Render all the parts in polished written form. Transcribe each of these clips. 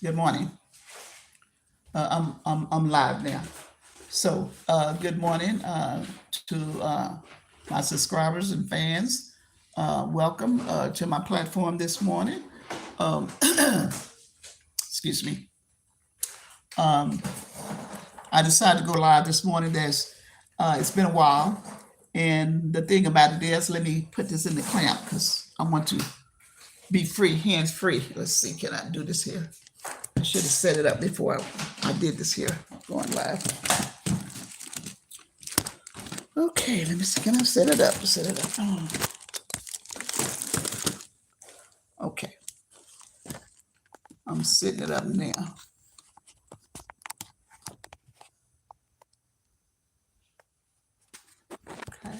Good morning. I'm live now. So, good morning to my subscribers and fans. Welcome to my platform this morning. Um, excuse me. Um, I decided to go live this morning. It's been a while, and the thing about it is, let me put this in the clamp because I want to be free, hands free. Let's see, can I do this here? I should have set it up before I did this here. Going live. Okay, let me see. Can I set it up? Set it up. Okay, I'm setting it up now. Okay.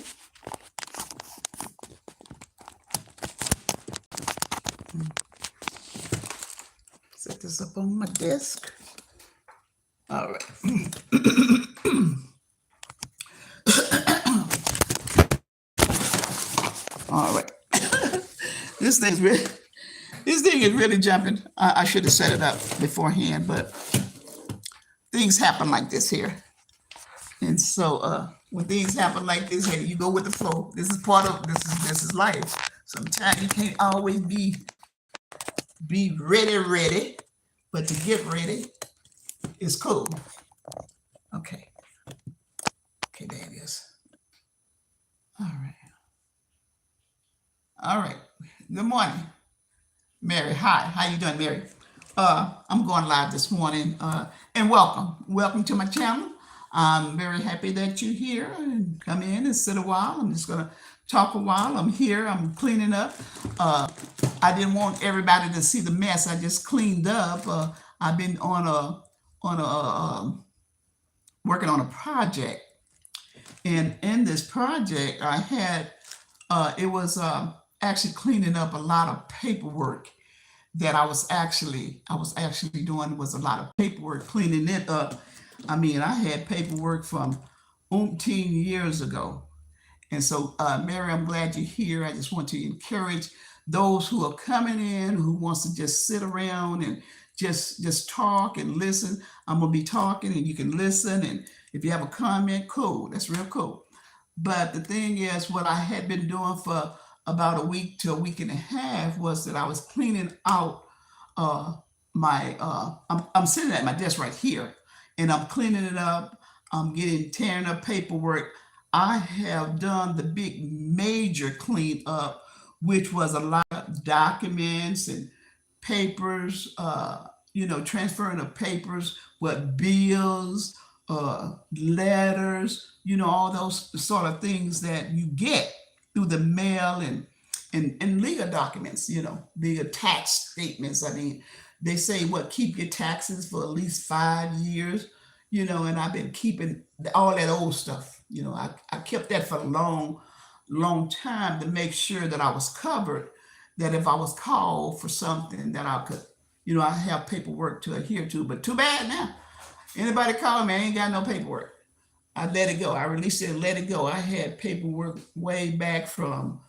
Set this up on my desk. All right. All right. this thing's really, this thing is really jumping. I should have set it up beforehand, but things happen like this here. And so when things happen like this, hey, you go with the flow. This is part of this is life. Sometimes you can't always be ready, but to get ready is cool. Okay. Okay, there it is. All right. All right. Good morning, Mary. Hi. How you doing, Mary? I'm going live this morning. And welcome to my channel. I'm very happy that you're here and come in and sit a while. I'm just gonna talk a while. I'm here. I'm cleaning up. I didn't want everybody to see the mess. I just cleaned up. I've been working on a project, and in this project, I had it was actually cleaning up a lot of paperwork that I was actually doing was a lot of paperwork, cleaning it up. I mean, I had paperwork from umpteen years ago. And so, Mary, I'm glad you're here. I just want to encourage those who are coming in, who wants to just sit around and just talk and listen. I'm gonna be talking, and you can listen. And if you have a comment, cool. That's real cool. But the thing is, what I had been doing for about a week to a week and a half was that I was cleaning out uh, I'm sitting at my desk right here, and I'm cleaning it up. I'm getting tearing up paperwork. I have done the big major clean up, which was a lot of documents and papers, transferring of papers, what bills, letters, all those sort of things that you get through the mail and legal documents, legal tax statements. I mean, they say what keep your taxes for at least 5 years, and I've been keeping all that old stuff. I kept that for a long time to make sure that I was covered, that if I was called for something that I could, I have paperwork to adhere to. But too bad now. Anybody call me, I ain't got no paperwork. I let it go. I released it and let it go. I had paperwork way back from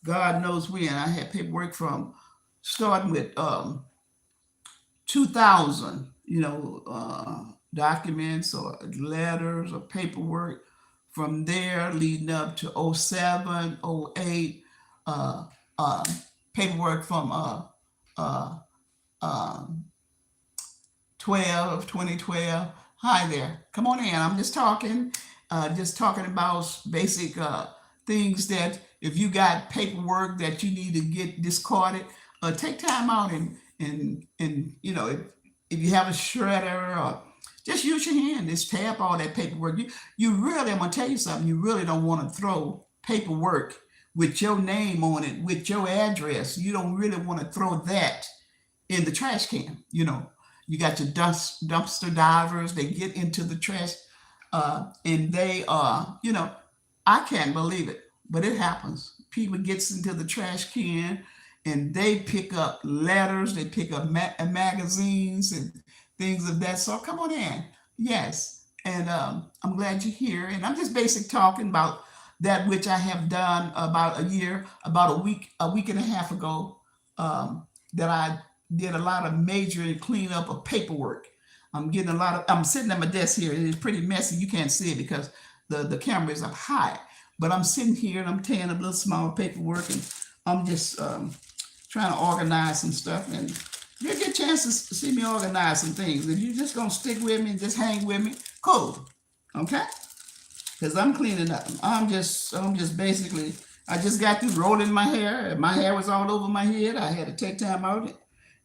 God knows when. I had paperwork from starting with 2000, documents or letters or paperwork from there leading up to '07, '08, uh, uh, paperwork from uh, um, 2012. Hi there. Come on in. I'm just talking about basic things that if you got paperwork that you need to get discarded, take time out and if you have a shredder or just use your hand, just tear up all that paperwork. You really, I'm gonna tell you something. You really don't want to throw paperwork with your name on it, with your address. You don't really want to throw that in the trash can. You got your dumpster divers. They get into the trash, and they I can't believe it, but it happens. People gets into the trash can, and they pick up letters. They pick up magazines and things of that sort. Come on in, yes. And I'm glad you're here. And I'm just basic talking about that which I have done about a year, about a week and a half ago. That I did a lot of major and cleanup of paperwork. I'm sitting at my desk here. It's pretty messy. You can't see it because the camera is up high. But I'm sitting here and I'm tearing up little small paperwork, and I'm just trying to organize some stuff. And you'll get a chance to see me organize some things. If you're just gonna stick with me and just hang with me, cool. Okay? Because I'm cleaning up. I'm just basically, I just got through rolling my hair. My hair was all over my head. I had to take time out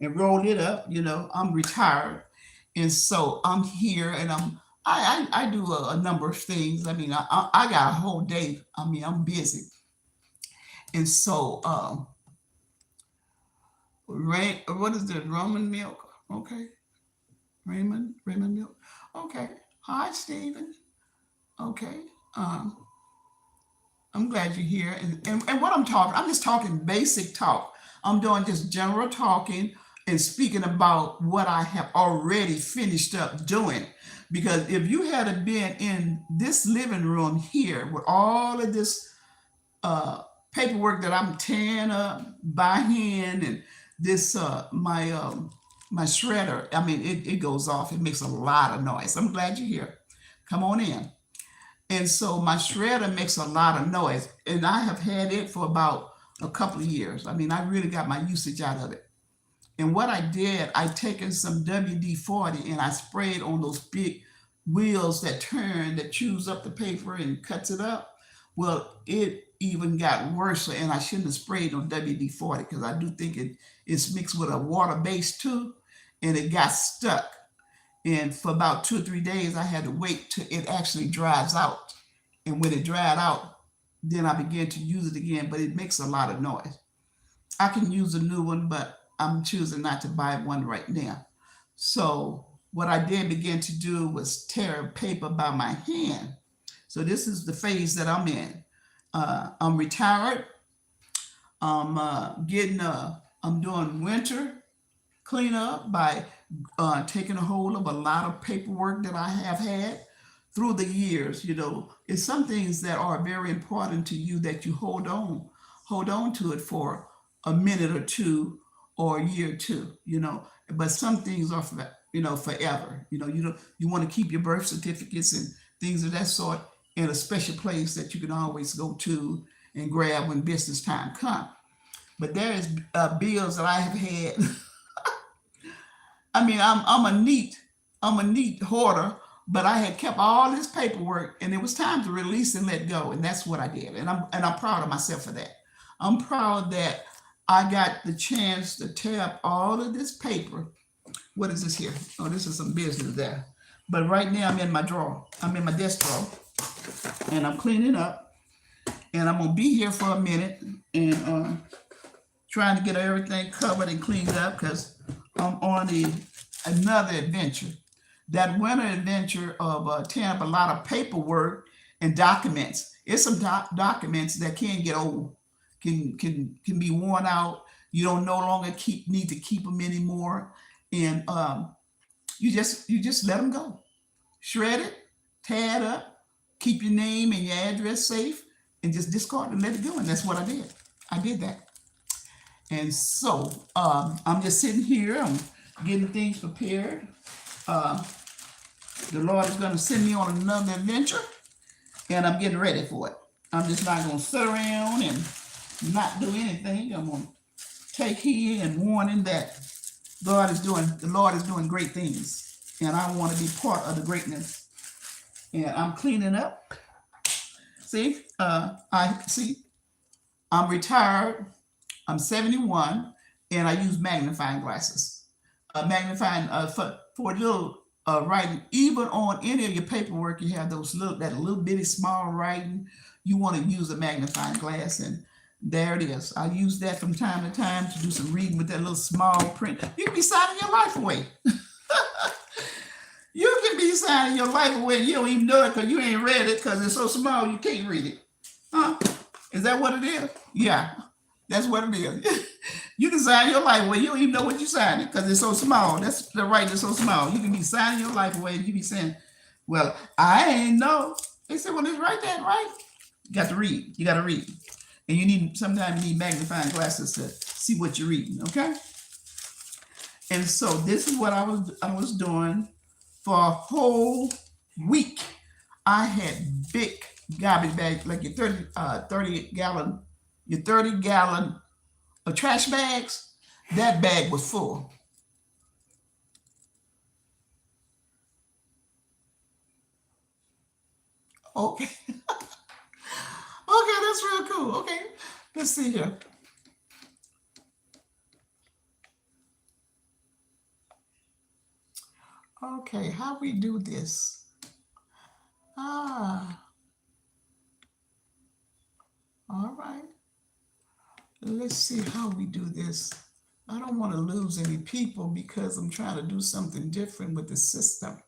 and roll it up. I'm retired. And so I'm here, and I do a number of things. I mean, I got a whole day. I mean, I'm busy. And so, what is this? Roman milk? Okay. Raymond milk. Okay. Hi, Stephen. Okay. Um, I'm glad you're here. And what I'm just talking basic talk. I'm doing just general talking and speaking about what I have already finished up doing. Because if you had been in this living room here with all of this uh, paperwork that I'm tearing up by hand, and this my shredder, I mean, it goes off. It makes a lot of noise. I'm glad you're here. Come on in. And so my shredder makes a lot of noise, and I have had it for about a couple of years. I mean, I really got my usage out of it. And what I did, I taken some WD-40 and I sprayed on those big wheels that turn, that chews up the paper and cuts it up. Well, it even got worse, and I shouldn't have sprayed on WD-40 because I do think it's mixed with a water base too, and it got stuck. And for about 2 or 3 days, I had to wait till it actually dries out. And when it dried out, then I began to use it again, but it makes a lot of noise. I can use a new one, but I'm choosing not to buy one right now. So what I did begin to do was tear paper by my hand. So this is the phase that I'm in. I'm retired. I'm doing winter cleanup by taking a hold of a lot of paperwork that I have had through the years. It's some things that are very important to you that you hold on to it for a minute or two or a year or two. But some things are for, forever. You want to keep your birth certificates and things of that sort in a special place that you can always go to and grab when business time comes. But there is bills that I have had. I mean, I'm a neat hoarder, but I had kept all this paperwork, and it was time to release and let go, and that's what I did, and I'm proud of myself for that. I'm proud that I got the chance to tear up all of this paper. What is this here? Oh, this is some business there. But right now, I'm in my drawer. I'm in my desk drawer, and I'm cleaning up, and I'm gonna be here for a minute and trying to get everything covered and cleaned up because I'm on another adventure. That winter adventure of tearing up a lot of paperwork and documents. It's some documents that can get old, can be worn out. You don't no longer need to keep them anymore, and you just let them go. Shred it, tear it up, keep your name and your address safe, and just discard and let it go. And that's what I did. I did that. And so I'm just sitting here. I'm getting things prepared. Uh, the Lord is going to send me on another adventure, and I'm getting ready for it. I'm just not going to sit around and not do anything. I'm going to take heed and warning that the Lord is doing great things, and I want to be part of the greatness. And I'm cleaning up. See, I'm retired. I'm 71, and I use magnifying glasses. Magnifying for a little writing, even on any of your paperwork, you have that little bitty small writing. You want to use a magnifying glass, and there it is. I use that from time to time to do some reading with that little small print. You can be signing your life away. You can be signing your life away. You don't even know it because you ain't read it because it's so small you can't read it. Huh? Is that what it is? Yeah, that's what it is. You can sign your life away. You don't even know what you're signing because it's so small. That's the writing is so small. You can be signing your life away and you be saying, well, I ain't know. They said, well, it's right there, right? You got to read. You got to read. And sometimes you need magnifying glasses to see what you're reading, okay? And so this is what I was doing for a whole week. I had big garbage bags, like your 30 gallon, your 30 gallon of trash bags. That bag was full. Okay. Okay, that's real cool. Okay. Let's see here. Okay, how we do this? Ah, all right. Let's see how we do this. I don't want to lose any people because I'm trying to do something different with the system.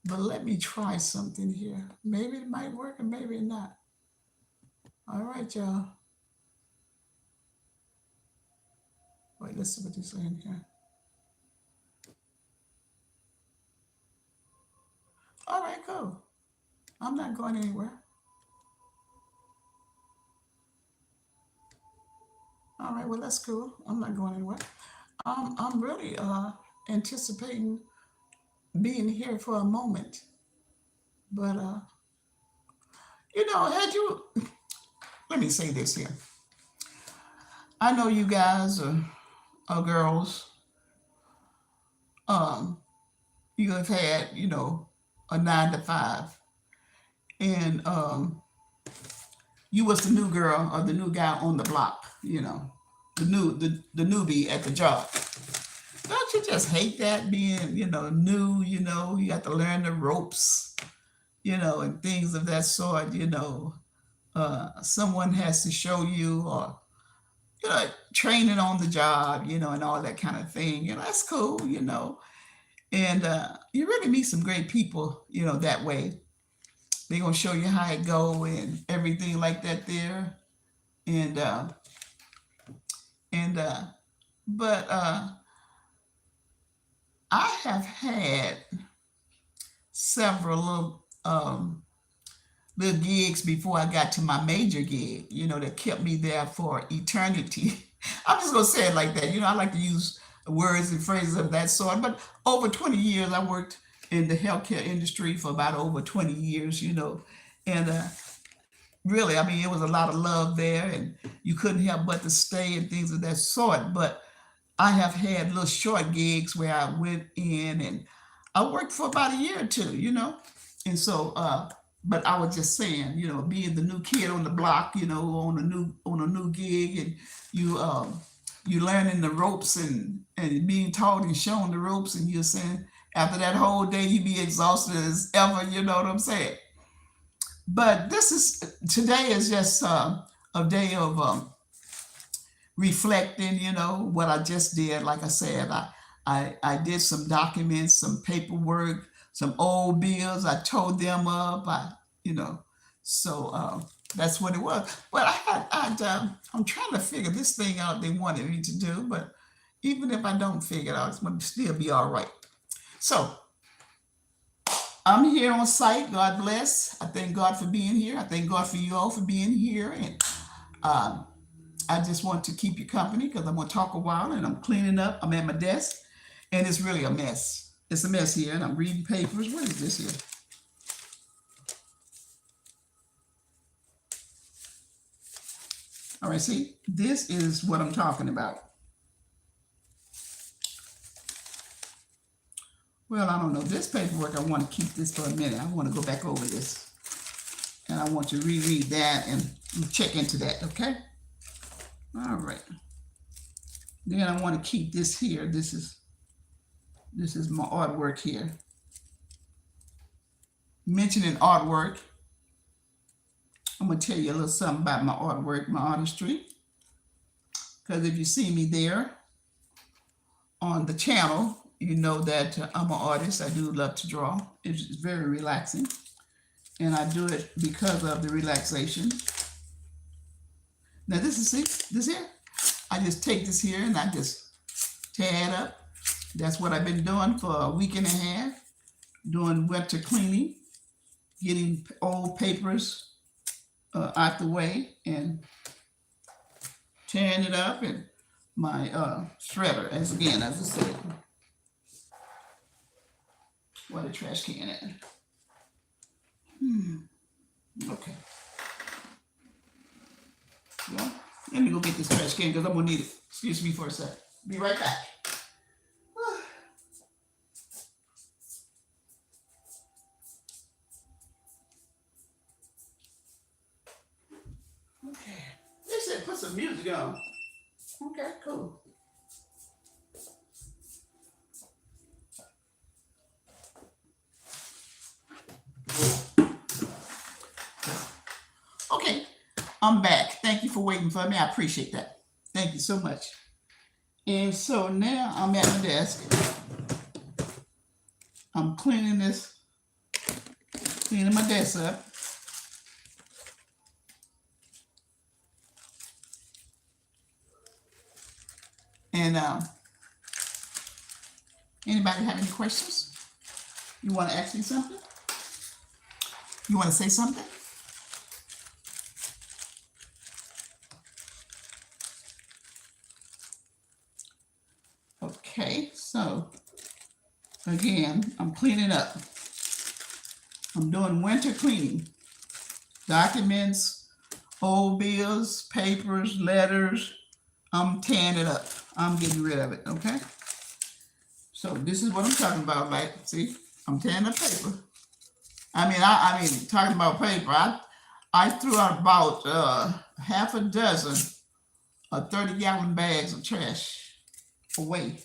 But let me try something here. Maybe it might work and maybe not. All right, y'all. Wait, let's see what they're saying here. All right, cool. I'm not going anywhere. All right, well, that's cool. I'm not going anywhere. I'm really anticipating being here for a moment. But, had you, let me say this here. I know you guys are girls. Um, you have had, a 9 to 5. And you was the new girl or the new guy on the block, the newbie at the job. Don't you just hate that being, new, you have to learn the ropes, and things of that sort, someone has to show you or, training on the job, and all that kind of thing. That's cool, and you really meet some great people, that way. They're going to show you how it go and everything like that there. And, and, but I have had several little gigs before I got to my major gig, that kept me there for eternity. I'm just going to say it like that. I like to use words and phrases of that sort. But over 20 years, I worked in the healthcare industry for about over 20 years, and really, I mean, it was a lot of love there, and you couldn't help but to stay and things of that sort. But I have had little short gigs where I went in and I worked for about a year or two, and so, but I was just saying, being the new kid on the block, on a new gig, and you you learning the ropes and being taught and shown the ropes, and you're saying after that whole day you be exhausted as ever, you know what I'm saying? But today is just a day of reflecting, what I just did. Like I said, I did some documents, some paperwork, some old bills. I towed them up. You know, so that's what it was. But I'm trying to figure this thing out they wanted me to do. But even if I don't figure it out, it's going to still be all right. So I'm here on site. God bless. I thank God for being here. I thank God for you all for being here. And um, I just want to keep you company because I'm going to talk a while and I'm cleaning up. I'm at my desk and it's really a mess. It's a mess here and I'm reading papers. What is this here? All right, see, this is what I'm talking about. Well, I don't know. This paperwork, I want to keep this for a minute. I want to go back over this. And I want to reread that and check into that, okay? All right. Then I want to keep this here. This is my artwork here. Mentioning artwork, I'm going to tell you a little something about my artwork, my artistry. Because if you see me there on the channel, you know that I'm an artist. I do love to draw. It's very relaxing. And I do it because of the relaxation. Now this here. I just take this here and I just tear it up. That's what I've been doing for a week and a half. Doing winter cleaning, getting old papers out the way and tearing it up and my shredder. As I said, where the trash can at? Okay. Well, let me go get this trash can because I'm gonna need it. Excuse me for a sec. Be right back. Okay. They said put some music on. Okay, cool. Okay, I'm back. Thank you for waiting for me. I appreciate that. Thank you so much. And so now I'm at my desk. I'm cleaning my desk up. And anybody have any questions? You want to ask me something? You want to say something? Okay, so again, I'm cleaning up. I'm doing winter cleaning. Documents, old bills, papers, letters. I'm tearing it up. I'm getting rid of it, okay? So this is what I'm talking about. Like, see, I'm tearing up paper. I mean, talking about paper. I threw out about half a dozen 30-gallon bags of trash away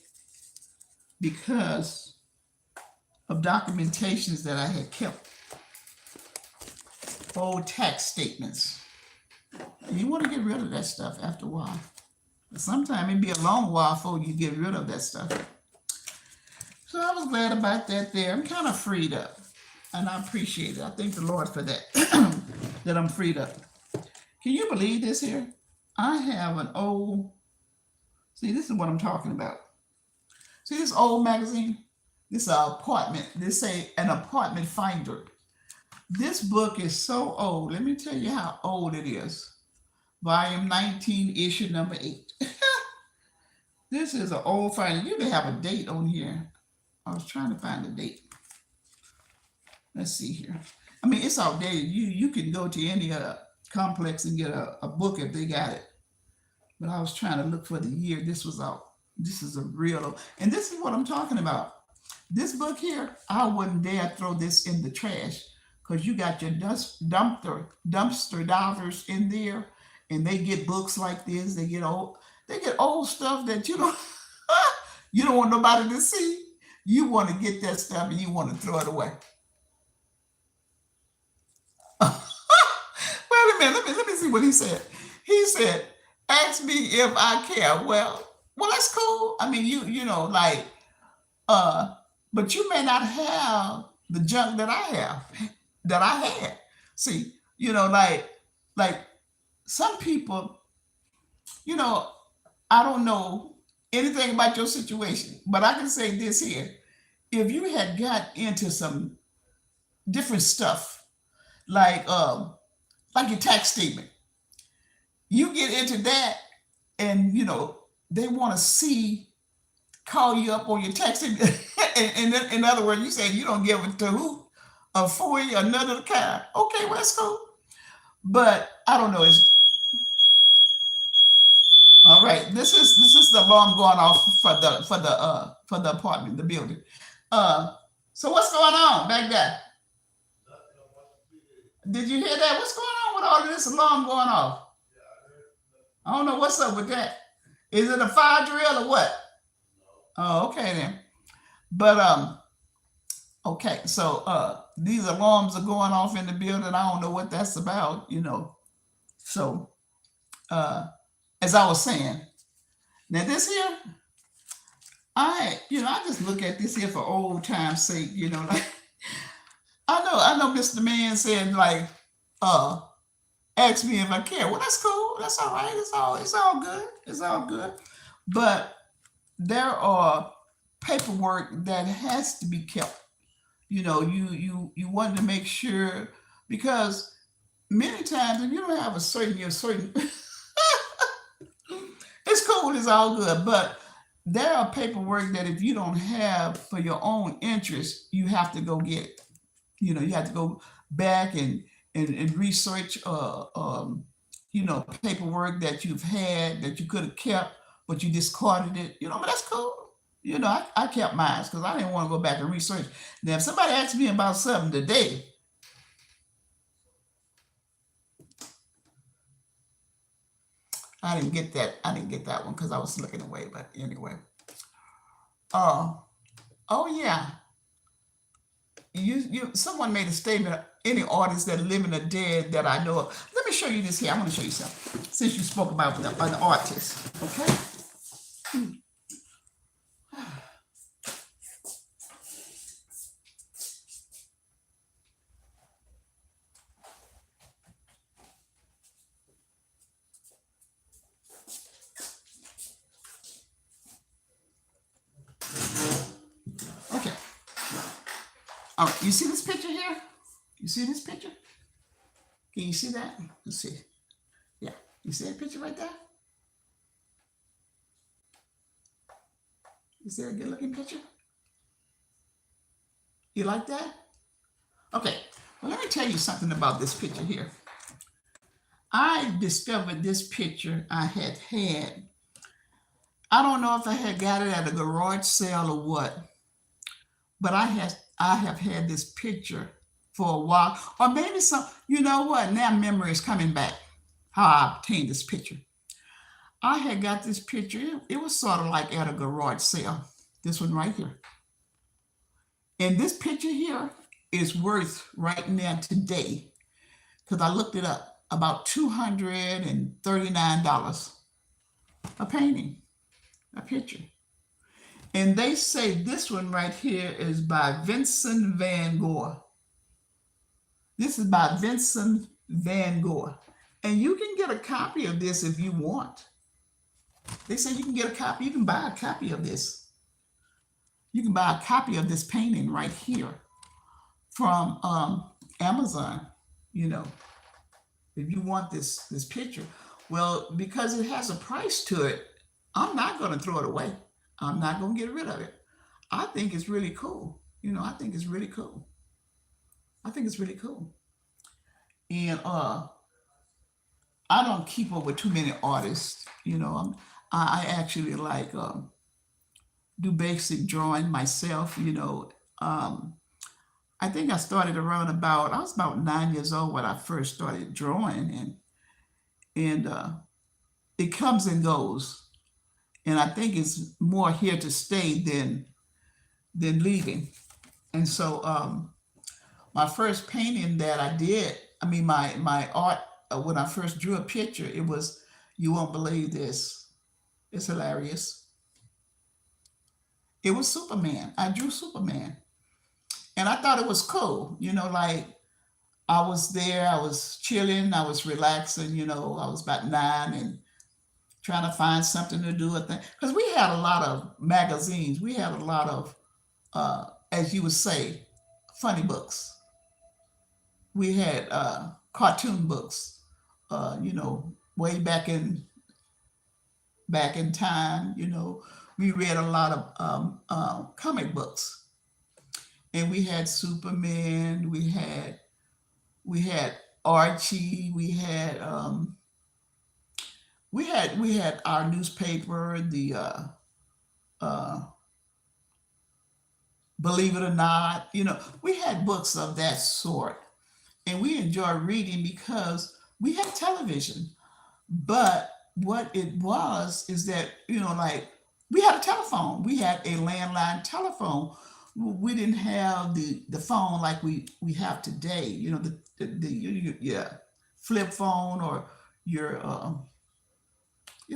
because of documentations that I had kept. Old tax statements. You want to get rid of that stuff after a while. Sometimes it'd be a long while before you get rid of that stuff. So I was glad about that there. I'm kind of freed up. And I appreciate it. I thank the Lord for that, that I'm freed up. Can you believe this here? I have an old, see, this is what I'm talking about. See this old magazine? This apartment, this an apartment finder. This book is so old. Let me tell you how old it is. Volume 19, issue number 8. This is an old finder. You may have a date on here. I was trying to find the date. Let's see here. I mean, it's outdated. You can go to any complex and get a book if they got it. But I was trying to look for the year this was out. This is a real, and this is what I'm talking about. This book here, I wouldn't dare throw this in the trash because you got your dumpster divers in there, and they get books like this. They get old stuff that you don't you don't want nobody to see. You want to get that stuff and you want to throw it away. Wait a minute, let me see what he said. He said, "Ask me if I care." Well, that's cool. I mean, you know, like, uh, but you may not have the junk that I have, that I had. See, like some people, you know, I don't know anything about your situation, but I can say this here: if you had got into some different stuff, like like your tax statement, you get into that, and they want to call you up on your tax statement. And in other words, you say you don't give it to who? A FOIA, another kind. Okay, well, that's cool. But I don't know. It's all right. This is the alarm going off for the apartment, the building. Uh, so what's going on back there? Did you hear that? What's going on with all of this alarm going off? I don't know what's up with that. Is it a fire drill or what? Oh, okay then. But okay, so these alarms are going off in the building. I don't know what that's about. So as I was saying, now this here, I just look at this here for old time's sake. Like I know Mr. Man said like uh ask me if I care. Well, that's cool. That's all right. It's all good. It's all good. But there are paperwork that has to be kept. You want to make sure because many times if you don't have a certain it's it's cool, it's all good. But there are paperwork that if you don't have for your own interest, you have to go get it. You have to go back and research, paperwork that you've had that you could have kept, but you discarded it. But that's cool. I kept mine because I didn't want to go back and research. Now, if somebody asks me about something today, I didn't get that. I didn't get that one because I was looking away. But anyway, uh, oh yeah, someone made a statement. Any artists that are living or dead that I know of. Let me show you this here. I want to show you something. Since you spoke about an artist, okay? Okay. All right. You see this picture here? You see this picture? Can you see that? Let's see. Yeah. You see that picture right there? Is that a good looking picture? You like that? Okay. Well, let me tell you something about this picture here. I discovered this picture I had. I don't know if I had got it at a garage sale or what, but I have had this picture for a while, or maybe some. You know what? Now memory is coming back. How I obtained this picture. I had got this picture. It was sort of like at a garage sale. This one right here. And this picture here is worth right now today, because I looked it up, about $239 a painting, a picture. And they say this one right here is by Vincent van Gogh. This is by Vincent van Gogh. And you can get a copy of this if you want. They say you can get a copy. You can buy a copy of this. You can buy a copy of this painting right here from Amazon, if you want this picture. Well, because it has a price to it, I'm not going to throw it away. I'm not going to get rid of it. I think it's really cool. I think it's really cool. I think it's really cool. And I don't keep up with too many artists. I actually like do basic drawing myself. I think I started around I was about 9 years old when I first started drawing, and it comes and goes. And I think it's more here to stay than leaving. And so my first painting that I did, my art, when I first drew a picture, it was, you won't believe this, it's hilarious. It was Superman. I drew Superman. And I thought it was cool, like I was there, I was chilling, I was relaxing, I was about 9 and trying to find something to do with that. Because we had a lot of magazines. We had a lot of, as you would say, funny books. We had cartoon books, way back in time. We read a lot of comic books, and we had Superman. We had Archie. We had our newspaper, the uh, Believe It or Not. We had books of that sort, and we enjoyed reading because we had television. But what it was is that, like, we had a telephone. We had a landline telephone. We didn't have the phone like we have today. Yeah, flip phone or your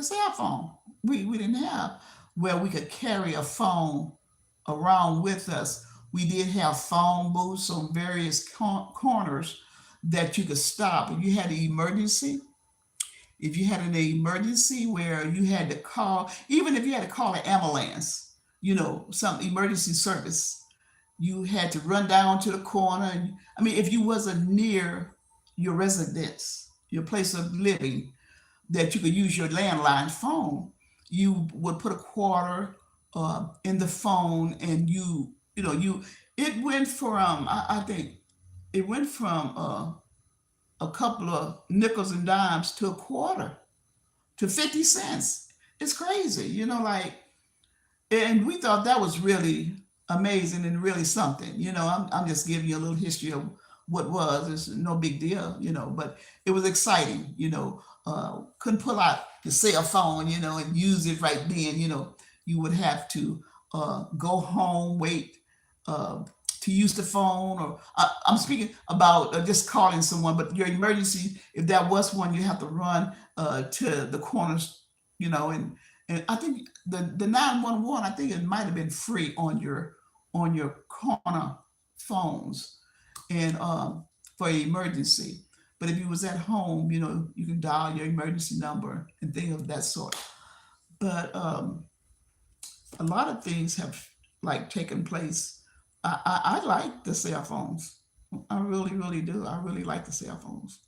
cell phone. We didn't have where we could carry a phone around with us. We did have phone booths on various corners that you could stop if you had an emergency. If you had an emergency where you had to call, even if you had to call an ambulance, some emergency service, you had to run down to the corner. And, if you wasn't near your residence, your place of living, that you could use your landline phone. you would put a quarter in the phone, and you it went from I think it went from a couple of nickels and dimes to a quarter to 50 cents. It's crazy, like, and we thought that was really amazing and really something. I'm just giving you a little history of what was. It's no big deal, but it was exciting. Couldn't pull out the cell phone, and use it right then. You would have to go home, wait uh, to use the phone, or I'm speaking about just calling someone, but your emergency, if there was one, you have to run to the corners, and I think the 911, I think it might have been free on your corner phones, and for emergency. But if you was at home, you can dial your emergency number and things of that sort. But a lot of things have like taken place. I like the cell phones. I really, really do. I really like the cell phones.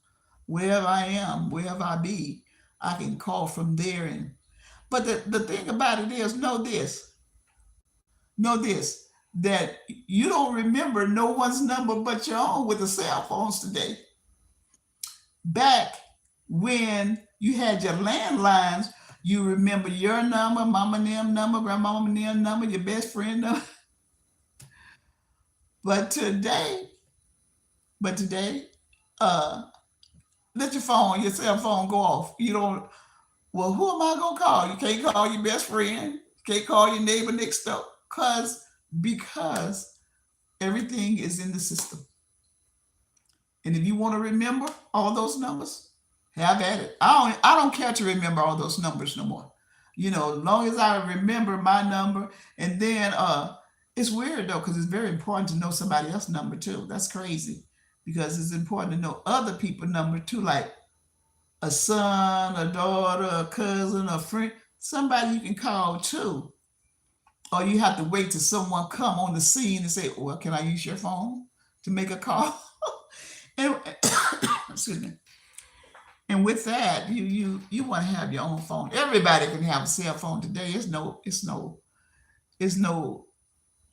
Wherever I am, wherever I be, I can call from there. And but the thing about it is, know this, that you don't remember no one's number but your own with the cell phones today. Back when you had your landlines, you remember your number, mama name number, grandmama name number, your best friend number. But today, but today, uh, let your cell phone go off. You don't. Well, who am I gonna call? You can't call your best friend. You can't call your neighbor next door, because everything is in the system. And if you want to remember all those numbers, have at it. I don't care to remember all those numbers no more. As long as I remember my number, and then it's weird though, because it's very important to know somebody else's number too. That's crazy, because it's important to know other people's number too, like a son, a daughter, a cousin, a friend, somebody you can call too. Or you have to wait till someone come on the scene and say, "Well, can I use your phone to make a call?" and excuse me. And with that, you want to have your own phone. Everybody can have a cell phone today. It's no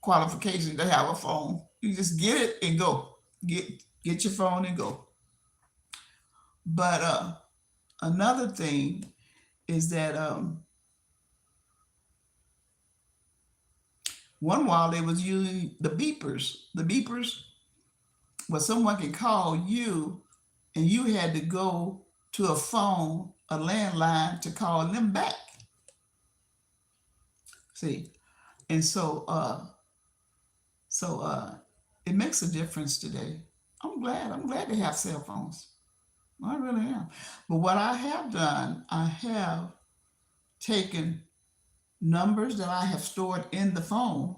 qualification to have a phone. You just get it and go. Get get your phone and go. But another thing is that one while they was using the beepers. The beepers, where someone can call you, and you had to go to a phone, a landline, to call them back. See, and so it makes a difference today. I'm glad they have cell phones. I really am. But what I have done, I have taken numbers that I have stored in the phone.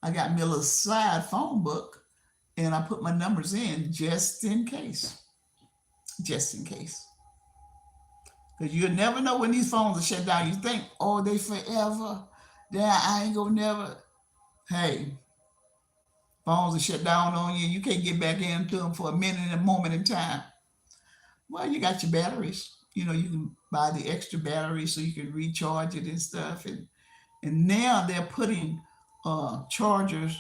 I got me a little side phone book, and I put my numbers in just in case. Just in case. Because you'll never know when these phones are shut down. You think, oh, they forever. Then I ain't gonna never. Hey, phones are shut down on you. You can't get back into them for a minute and a moment in time. Well, you got your batteries. You can buy the extra batteries so you can recharge it and stuff. And now they're putting chargers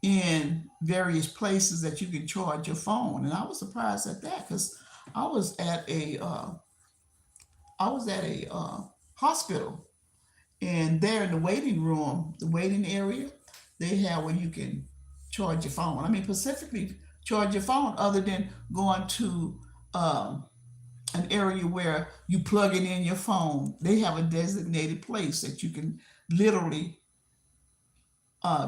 in various places that you can charge your phone. And I was surprised at that, because I was at a I was at a hospital, and there in the waiting room, the waiting area, they have where you can charge your phone. I mean, specifically charge your phone, other than going to um, an area where you plug it in your phone. They have a designated place that you can literally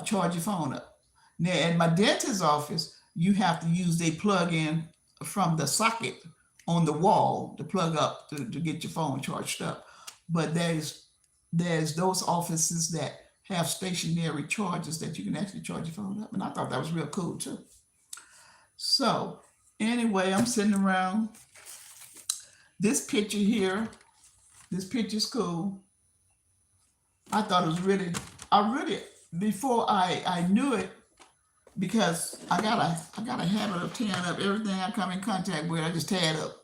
charge your phone up. Now, at my dentist's office, you have to use they plug in from the socket on the wall to plug up to get your phone charged up. But there's those offices that have stationary chargers that you can actually charge your phone up. And I thought that was real cool too. So anyway, I'm sitting around. This picture here, this picture's cool. I thought it was I really, before I knew it, because I got a habit of tearing up everything I come in contact with. I just tear it up.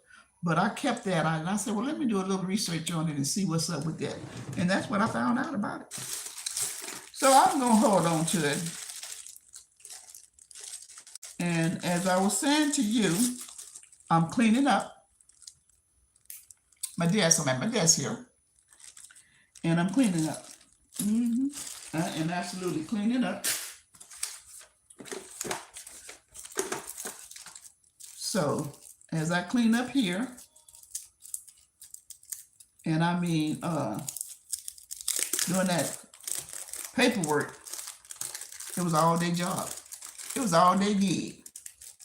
But I kept that. I said, well, let me do a little research on it and see what's up with that. And that's what I found out about it. So I'm going to hold on to it. And as I was saying to you, I'm cleaning up my desk. I'm at my desk here. And I'm cleaning up. And absolutely cleaning up. So as I clean up here, and I mean doing that paperwork, it was all day job. It was all they did.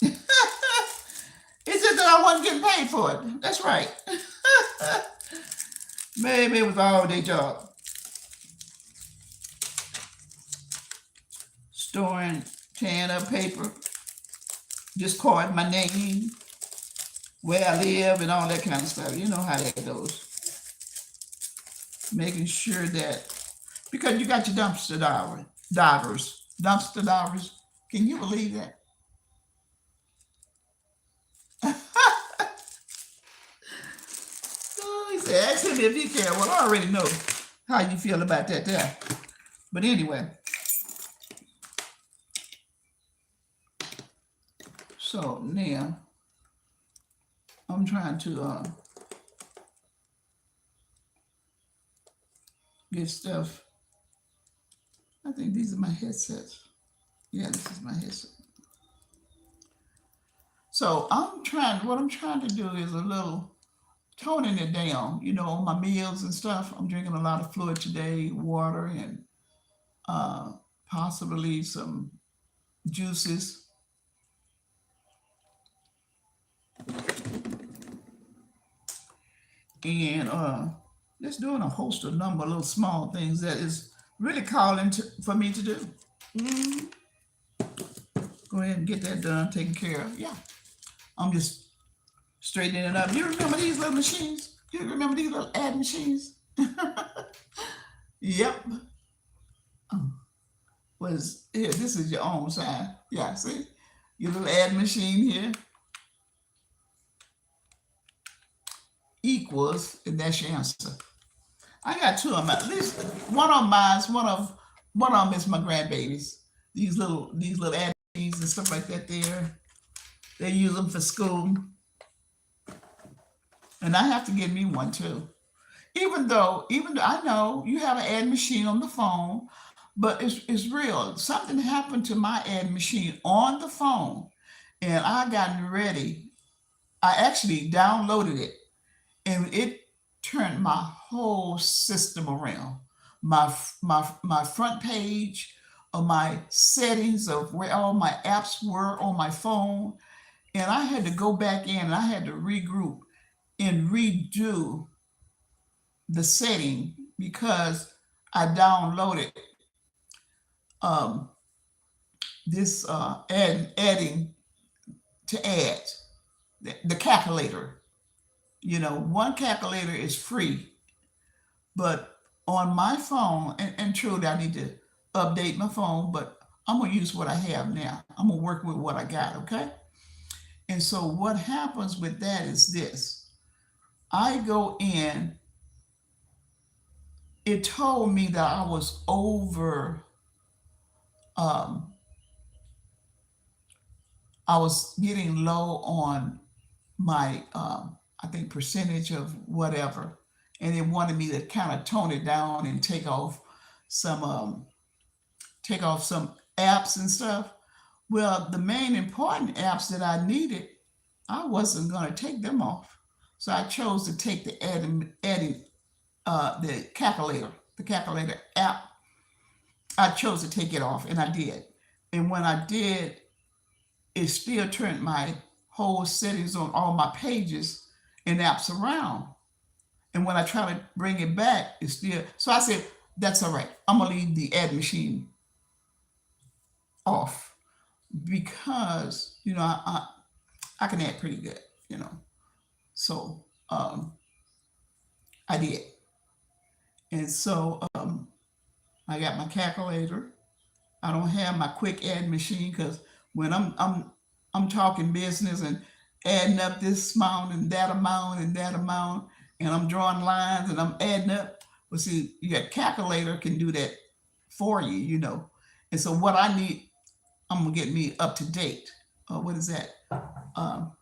It's just that I wasn't getting paid for it. That's right. Maybe it was all day job. Storing, tearing up paper, discarding my name, where I live, and all that kind of stuff. You know how that goes. Making sure that, because you got your dumpster divers. Can you believe that? Oh, he said, ask him if he can. Well, I already know how you feel about that there. But anyway. So now, I'm trying to get stuff. I think these are my headsets. Yeah, this is my headset. So what I'm trying to do is a little toning it down, on my meals and stuff. I'm drinking a lot of fluid today, water and possibly some juices. And just doing a host of little small things that is really calling for me to do. Go ahead and get that done, taken care of. Yeah. I'm just straightening it up. You remember these little machines? You remember these little ad machines? Yep. Here, this is your own sign. Yeah, see? Your little ad machine here equals, and that's your answer. I got two of them. At least one of mine, one of them is my grandbabies. These little ad machines and stuff like that there. They use them for school. And I have to get me one too. Even though I know you have an ad machine on the phone, but it's real. Something happened to my ad machine on the phone, and I got ready. I actually downloaded it, and it turned my whole system around. My front page of my settings of where all my apps were on my phone, and I had to go back in and I had to regroup and redo the setting because I downloaded this adding to add the calculator. One calculator is free, but on my phone, and truly I need to update my phone, but I'm gonna use what I have now. I'm gonna work with what I got, okay? And so what happens with that is this. I go in, it told me that I was over, I was getting low on my, I think, percentage of whatever. And it wanted me to kind of tone it down and take off some apps and stuff. Well, the main important apps that I needed, I wasn't going to take them off. So I chose to take the the calculator app. I chose to take it off, and I did. And when I did, it still turned my whole settings on all my pages and apps around. And when I try to bring it back, it's still. So I said, that's all right. I'm going to leave the ad machine off because, I can add pretty good, So I did. And so I got my calculator. I don't have my quick ad machine because when I'm talking business and adding up this amount and that amount and that amount, and I'm drawing lines and I'm adding up. Well, see, your calculator can do that for you, you know. And so what I need, I'm gonna get me up to date. What is that? Um,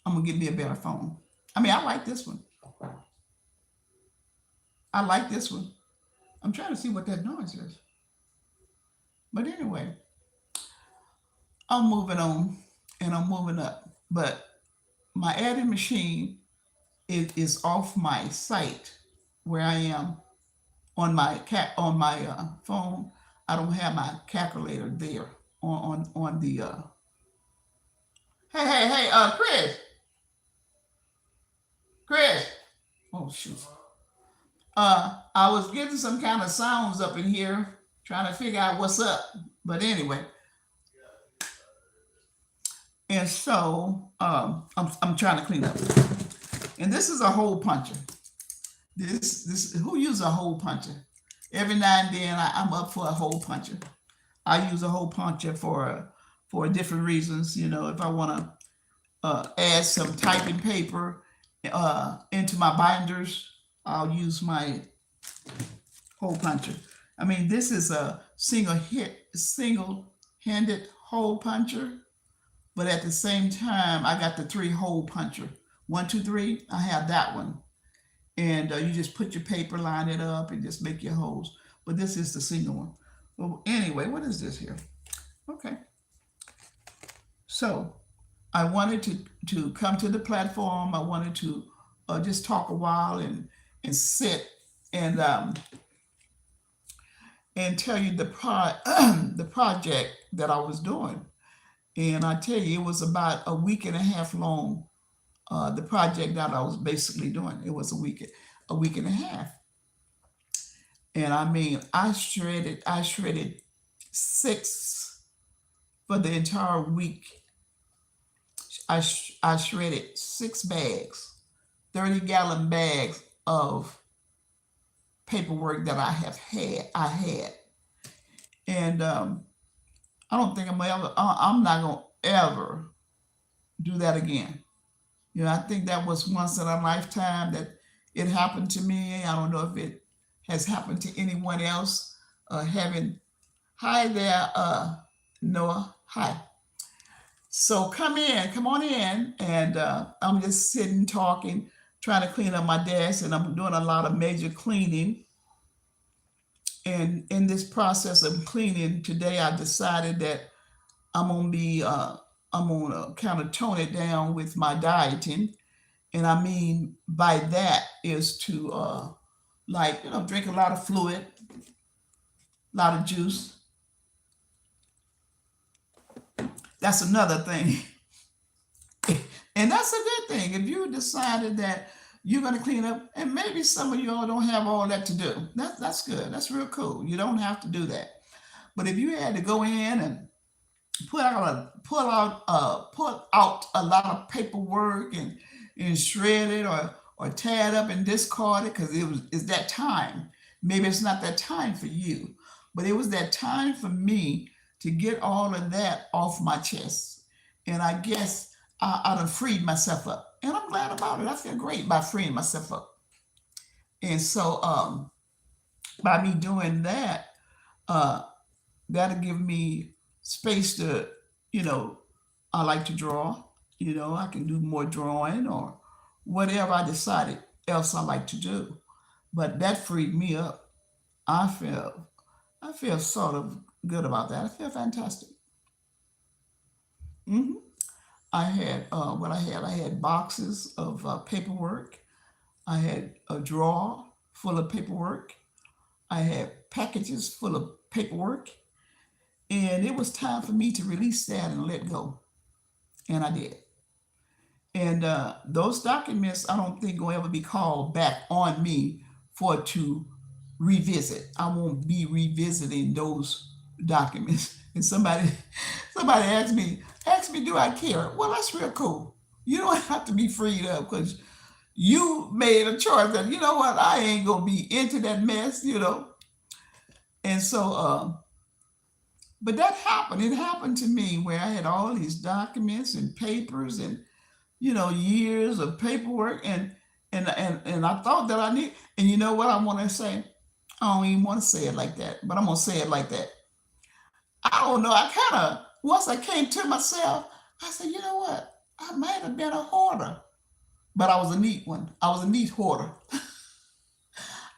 I'm gonna get me a better phone. I mean, I like this one. I like this one. I'm trying to see what that noise is. But anyway, I'm moving on and I'm moving up. But my adding machine is off my site where I am on my phone. I don't have my calculator there on the. Hey, Chris. Oh shoot. I was getting some kind of sounds up in here, trying to figure out what's up. But anyway, and so I'm trying to clean up. And this is a hole puncher. This who uses a hole puncher? Every now and then I'm up for a hole puncher. I use a hole puncher for different reasons. You know, if I want to add some typing paper into my binders, I'll use my hole puncher. I mean, this is a single-handed hole puncher, but at the same time, I got the three hole puncher. One, two, three. I have that one, and you just put your paper, line it up, and just make your holes. But this is the single one. Well, anyway, what is this here? Okay, so I wanted to come to the platform. I wanted to just talk a while and sit and tell you the project that I was doing. And I tell you, it was about a week and a half long. The project that I was basically doing, it was a week and a half. And I mean, I shredded six for the entire week. I shredded 6 bags, 30-gallon bags of paperwork that I had, and I don't think I'm not gonna ever do that again. You know, I think that was once in a lifetime that it happened to me. I don't know if it has happened to anyone else. Having Hi there, Noah. Hi. So come on in, and I'm just sitting talking, trying to clean up my desk, and I'm doing a lot of major cleaning. And in this process of cleaning today, I decided that I'm gonna kind of tone it down with my dieting, and I mean by that is to like drink a lot of fluid, a lot of juice. That's another thing. And that's a good thing. If you decided that you're going to clean up, and maybe some of y'all don't have all that to do, that's good. That's real cool. You don't have to do that. But if you had to go in and put out a lot of paperwork and shred it or tear it up and discard it because it's that time. Maybe it's not that time for you, but it was that time for me to get all of that off my chest. And I guess I done freed myself up. And I'm glad about it. I feel great by freeing myself up. And so by me doing that, uh, that'll give me space to, you know, I like to draw. You know, I can do more drawing or whatever I decided else I like to do. But that freed me up. I feel I feel sort of good about that. I feel fantastic. hmm I had what I had. I had boxes of paperwork. I had a drawer full of paperwork. I had packages full of paperwork, and it was time for me to release that and let go, and I did. And those documents, I don't think will ever be called back on me for to revisit. I won't be revisiting those documents. And somebody asked me, do I care? Well, that's real cool. You don't have to be freed up because you made a choice that you know what, I ain't gonna be into that mess. And so But that happened. It happened to me where I had all these documents and papers and years of paperwork and I thought that I need. And you know what I want to say? I don't even want to say it like that, but I'm gonna say it like that. I don't know. I kind of once I came to myself, I said, you know what? I might have been a hoarder, but I was a neat one. I was a neat hoarder.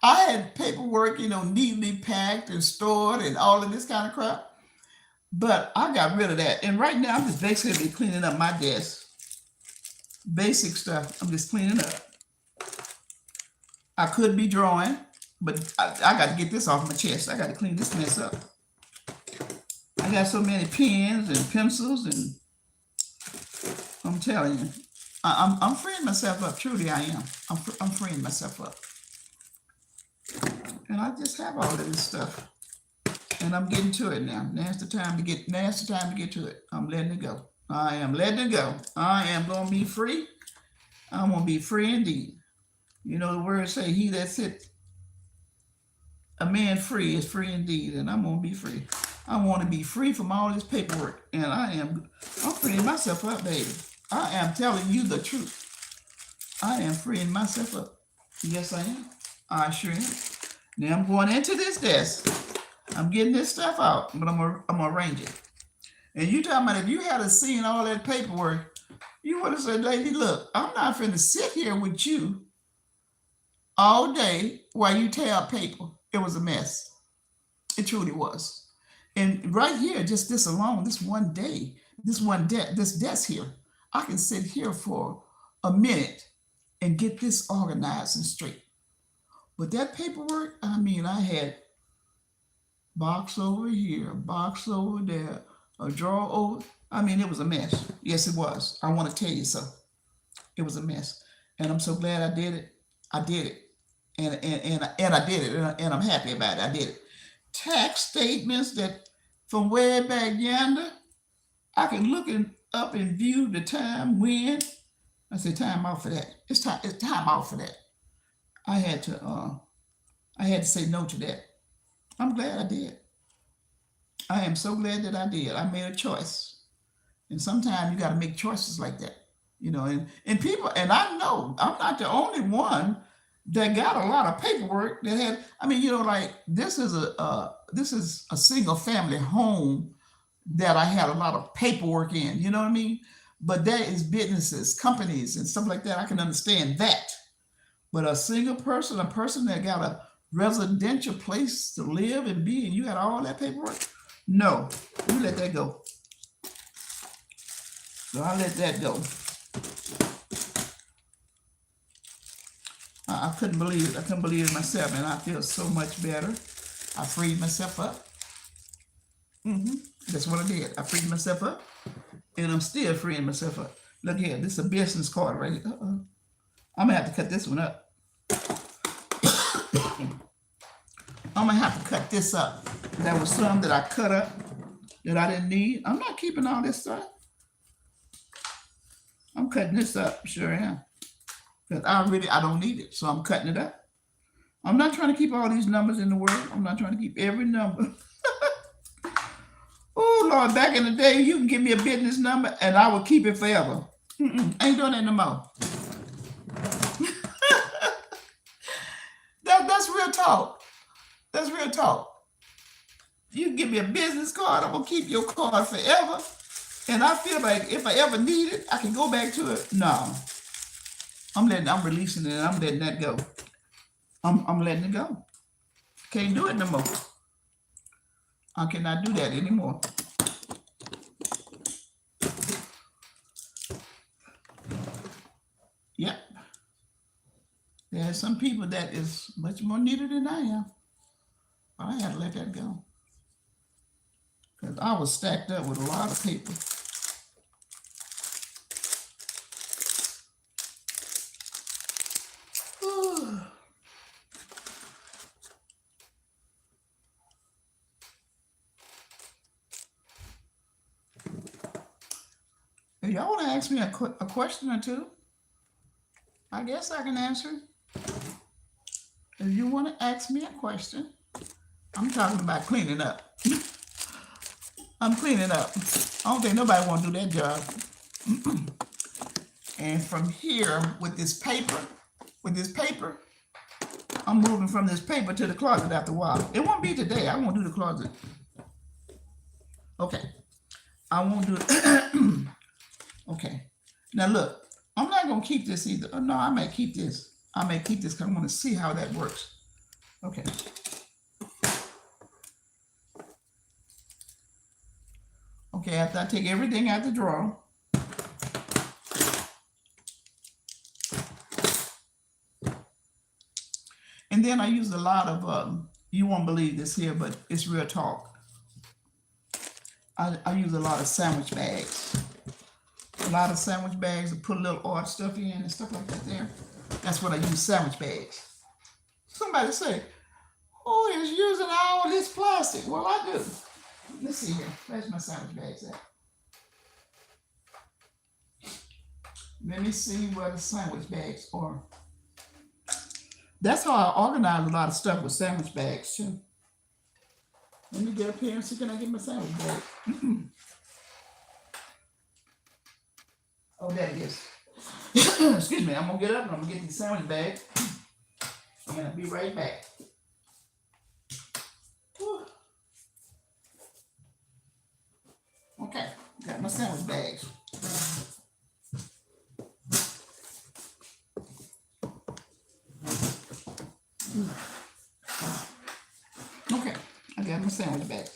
I had paperwork, neatly packed and stored and all of this kind of crap. But I got rid of that. And right now, I'm just basically cleaning up my desk. Basic stuff. I'm just cleaning up. I could be drawing, but I got to get this off my chest. I got to clean this mess up. I got so many pens and pencils, and I'm telling you, I'm freeing myself up. Truly, I am. I'm freeing myself up. And I just have all of this stuff. And I'm getting to it now. Now's the time to get to it. I'm letting it go. I am letting it go. I am gonna be free. I'm gonna be free indeed. The words say, he that set a man free is free indeed, and I'm gonna be free. I want to be free from all this paperwork, and I'm freeing myself up, baby. I am telling you the truth. I am freeing myself up. Yes, I am. I sure am. Now I'm going into this desk. I'm getting this stuff out, but I'm gonna arrange it. And you talking about if you had seen all that paperwork, you would have said, lady, look, I'm not finna sit here with you all day while you tear up paper. It was a mess. It truly was. And right here, just this alone, this one day, this desk here, I can sit here for a minute and get this organized and straight. But that paperwork, I mean, I had box over here, box over there, a drawer over. I mean, it was a mess. Yes, it was. I want to tell you so. It was a mess. And I'm so glad I did it. I did it. And I did it. And I'm happy about it. I did it. Tax statements that from way back yonder, I can look up and view the time when. I said, time out for that. It's time out for that. I had to say no to that. I'm glad I did. I am so glad that I did. I made a choice. And sometimes you got to make choices like that. And people, and I know I'm not the only one that got a lot of paperwork that had, I mean, like this is a single family home that I had a lot of paperwork in, you know what I mean? But that is businesses, companies, and stuff like that. I can understand that. But a single person, a person that got a residential place to live and be, and you got all that paperwork? No, you let that go. So I let that go. I couldn't believe it. I couldn't believe it myself, and I feel so much better. I freed myself up. That's what I did. I freed myself up, and I'm still freeing myself up. Look here, this is a business card right here. I'm gonna have to cut this one up. I'm gonna have to cut this up. There was some that I cut up that I didn't need. I'm not keeping all this stuff. I'm cutting this up, sure am. Because I don't need it, so I'm cutting it up. I'm not trying to keep all these numbers in the world. I'm not trying to keep every number. Oh, Lord, back in the day, you can give me a business number and I will keep it forever. Ain't doing that no more. That's real talk. That's real talk. You can give me a business card, I'm going to keep your card forever. And I feel like if I ever need it, I can go back to it. No. I'm releasing it and I'm letting that go. I'm letting it go. Can't do it no more. I cannot do that anymore. Yep. There are some people that is much more needed than I am. But I had to let that go. Because I was stacked up with a lot of paper. If y'all want to ask me a question or two, I guess I can answer. If you want to ask me a question, I'm talking about cleaning up. I'm cleaning up. I don't think nobody want to do that job. And from here, with this paper, I'm moving from this paper to the closet after a while. It won't be today. I won't do the closet. Okay. I won't do it. Okay. Now look, I'm not going to keep this either. Oh, no, I may keep this. Because I want to see how that works. Okay. Okay, after I take everything out the drawer, and then I use a lot of, you won't believe this here, but it's real talk. I use a lot of sandwich bags. A lot of sandwich bags to put a little odd stuff in and stuff like that there. That's what I use, sandwich bags. Somebody say, oh, he's using all this plastic. Well, I do. Let's see here. Where's my sandwich bags at? Let me see where the sandwich bags are. That's how I organize a lot of stuff with sandwich bags too. Let me get up here and see, can I get my sandwich bag? Oh, there it is. Excuse me, I'm gonna get up and I'm gonna get the sandwich bag. I'm gonna be right back. Whew. Okay, got my sandwich bags. Okay, I got my sandwich bags.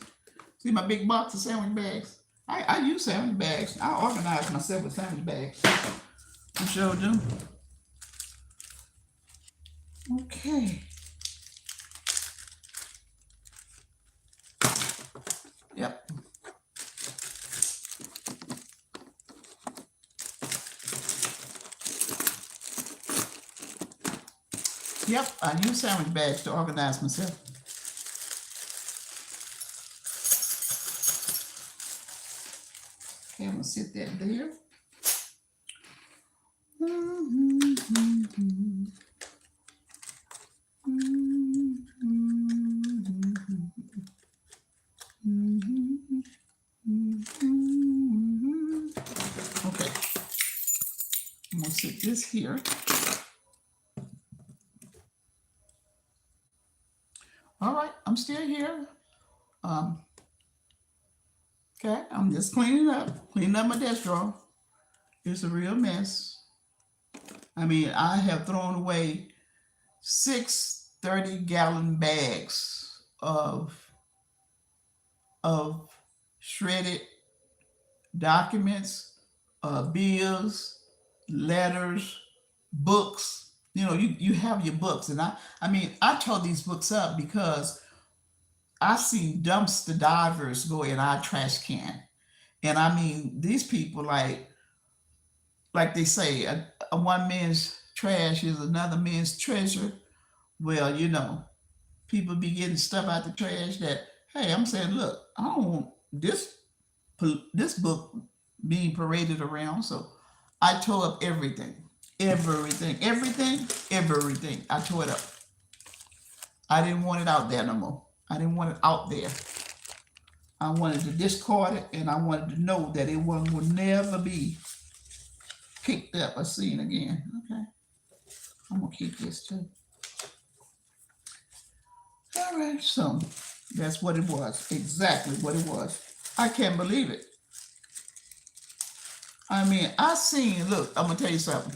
See my big box of sandwich bags? I use sandwich bags. I organize myself with sandwich bags. I sure do. Okay. Yep. Yep, I use sandwich bags to organize myself. Okay, I'm gonna sit that there. Okay, I'm gonna sit this here. All right, I'm still here. Okay, I'm just cleaning up my desk drawer. It's a real mess. I mean, I have thrown away 6 30-gallon bags of shredded documents, bills, letters, books. You know, you have your books, and I mean, I tore these books up because I seen dumpster divers go in our trash can, and I mean, these people like they say, a one man's trash is another man's treasure. Well, you know, people be getting stuff out the trash that, hey, I'm saying, look, I don't want this book being paraded around, so I tore up everything. Everything. I tore it up. I didn't want it out there no more. I didn't want it out there. I wanted to discard it, and I wanted to know that it will never be picked up or seen again. Okay. I'm going to keep this too. All right, so that's what it was. Exactly what it was. I can't believe it. I mean, look, I'm going to tell you something.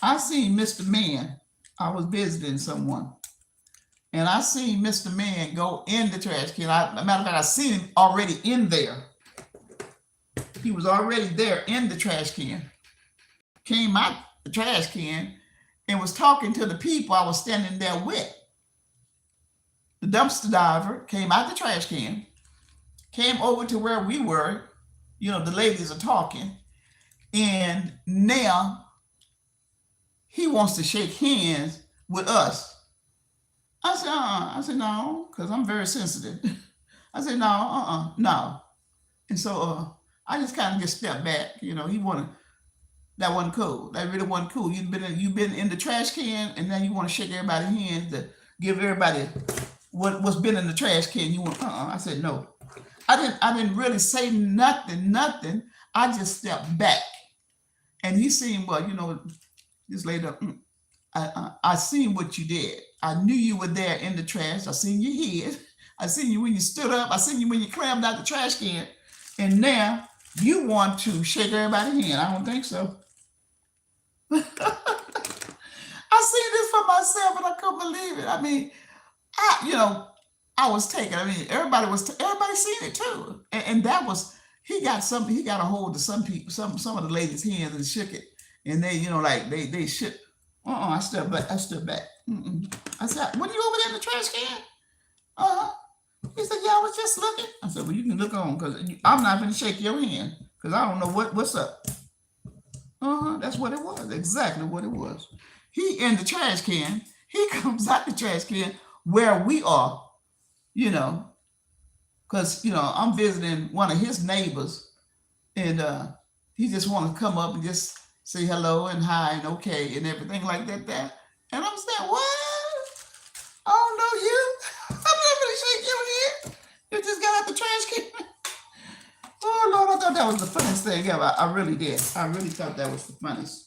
I seen Mr. Man. I was visiting someone, and I seen Mr. Man go in the trash can. Matter of fact, I seen him already in there. He was already there in the trash can. Came out the trash can and was talking to the people I was standing there with. The dumpster diver came out the trash can, came over to where we were. You know, the ladies are talking, and now he wants to shake hands with us. I said, I said, no, because I'm very sensitive. I said, no, no. And so I just kind of just stepped back. You know, that wasn't cool. That really wasn't cool. You've been in the trash can, and now you want to shake everybody's hands to give everybody what's been in the trash can. You want, I said, no. I didn't really say nothing. I just stepped back, and he seen, well, this lady, I seen what you did. I knew you were there in the trash. I seen your head. I seen you when you stood up. I seen you when you clammed out the trash can. And now you want to shake everybody's hand. I don't think so. I seen this for myself and I couldn't believe it. I mean, I was taken. I mean, everybody seen it too. And that was, he got a hold of some people, some of the ladies' hands and shook it. And they, like they shook. I stood back. I stood back. Mm-mm. I said, "When you over there in the trash can?" Uh-huh. He said, "Yeah, I was just looking." I said, "Well, you can look on because I'm not going to shake your hand because I don't know what's up." That's what it was. Exactly what it was. He in the trash can. He comes out the trash can where we are, you know, because I'm visiting one of his neighbors, and he just want to come up and just say hello and hi and okay and everything like that. There, and I'm saying, "What? I don't know you. I'm not gonna shake your hand. You just got out the trash can." Oh Lord, I thought that was the funniest thing ever. I really did. I really thought that was the funniest.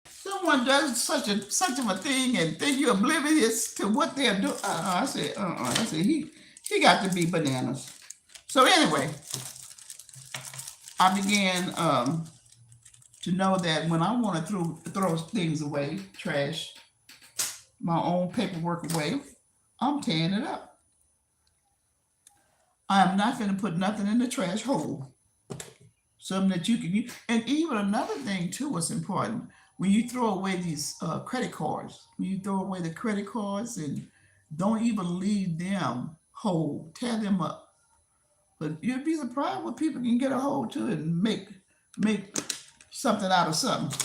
Someone does such of a thing and think you're oblivious to what they're doing. I said, I said he got to be bananas. So anyway, I began to know that when I want to throw things away, trash, my own paperwork away, I'm tearing it up. I am not going to put nothing in the trash hole. Something that you can use. And even another thing too was important. When you throw away these credit cards, when you throw away the credit cards and don't even leave them whole, tear them up. But you'd be surprised what people can get a hold to and make something out of something.